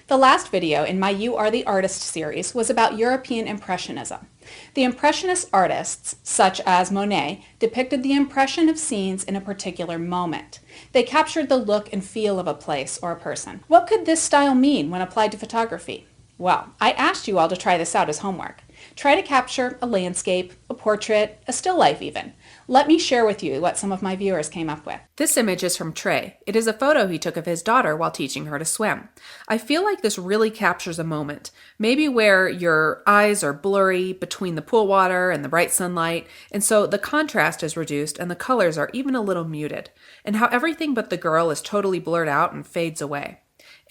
The last video in my You Are the Artist series was about European Impressionism. The Impressionist artists, such as Monet, depicted the impression of scenes in a particular moment. They captured the look and feel of a place or a person. What could this style mean when applied to photography? Well, I asked you all to try this out as homework. Try to capture a landscape, a portrait, a still life even. Let me share with you what some of my viewers came up with. This image is from Trey. It is a photo he took of his daughter while teaching her to swim. I feel like this really captures a moment, maybe where your eyes are blurry between the pool water and the bright sunlight, and so the contrast is reduced and the colors are even a little muted, and how everything but the girl is totally blurred out and fades away.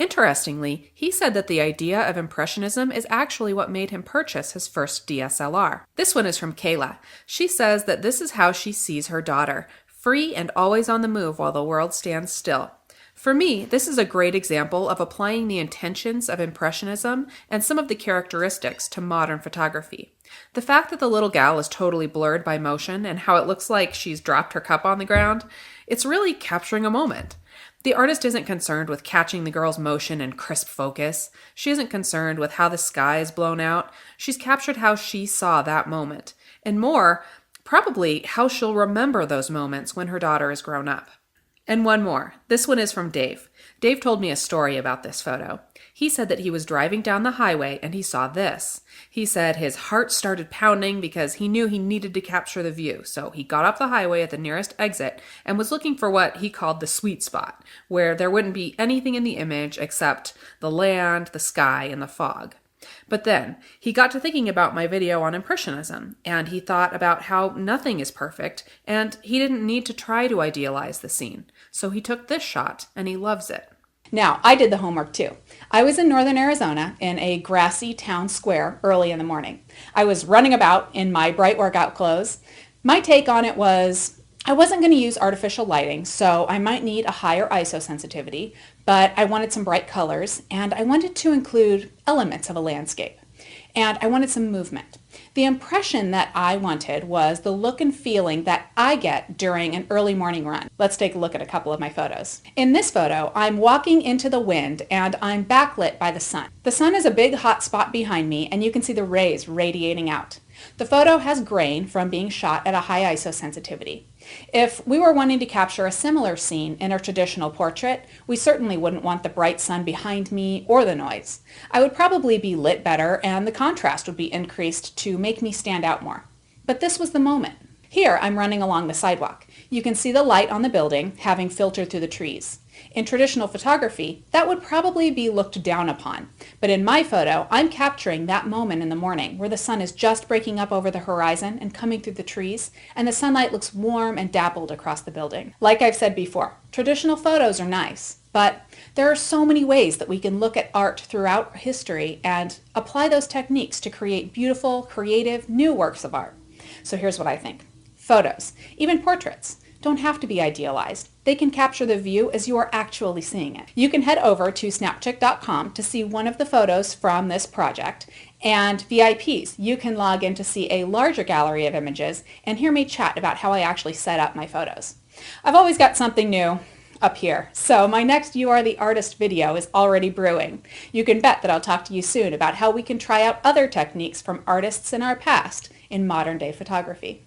Interestingly, he said that the idea of Impressionism is actually what made him purchase his first DSLR. This one is from Kayla. She says that this is how she sees her daughter, free and always on the move while the world stands still. For me, this is a great example of applying the intentions of Impressionism and some of the characteristics to modern photography. The fact that the little gal is totally blurred by motion and how it looks like she's dropped her cup on the ground, it's really capturing a moment. The artist isn't concerned with catching the girl's motion and crisp focus. She isn't concerned with how the sky is blown out. She's captured how she saw that moment. And more, probably how she'll remember those moments when her daughter is grown up. And one more. This one is from Dave. Dave told me a story about this photo. He said that he was driving down the highway and he saw this. He said his heart started pounding because he knew he needed to capture the view. So he got off the highway at the nearest exit and was looking for what he called the sweet spot, where there wouldn't be anything in the image except the land, the sky, and the fog. But then he got to thinking about my video on Impressionism, and he thought about how nothing is perfect, and he didn't need to try to idealize the scene. So he took this shot, and he loves it. Now, I did the homework too. I was in northern Arizona in a grassy town square early in the morning. I was running about in my bright workout clothes. My take on it was, I wasn't going to use artificial lighting, so I might need a higher ISO sensitivity, but I wanted some bright colors, and I wanted to include elements of a landscape. And I wanted some movement. The impression that I wanted was the look and feeling that I get during an early morning run. Let's take a look at a couple of my photos. In this photo, I'm walking into the wind and I'm backlit by the sun. The sun is a big hot spot behind me and you can see the rays radiating out. The photo has grain from being shot at a high ISO sensitivity. If we were wanting to capture a similar scene in a traditional portrait, we certainly wouldn't want the bright sun behind me or the noise. I would probably be lit better and the contrast would be increased to make me stand out more. But this was the moment. Here I'm running along the sidewalk. You can see the light on the building having filtered through the trees. In traditional photography, that would probably be looked down upon. But in my photo, I'm capturing that moment in the morning where the sun is just breaking up over the horizon and coming through the trees, and the sunlight looks warm and dappled across the building. Like I've said before, traditional photos are nice, but there are so many ways that we can look at art throughout history and apply those techniques to create beautiful, creative, new works of art. So here's what I think. Photos, even portraits, don't have to be idealized. They can capture the view as you are actually seeing it. You can head over to snapchick.com to see one of the photos from this project, and VIPs, you can log in to see a larger gallery of images and hear me chat about how I actually set up my photos. I've always got something new up here, so my next You Are the Artist video is already brewing. You can bet that I'll talk to you soon about how we can try out other techniques from artists in our past in modern day photography.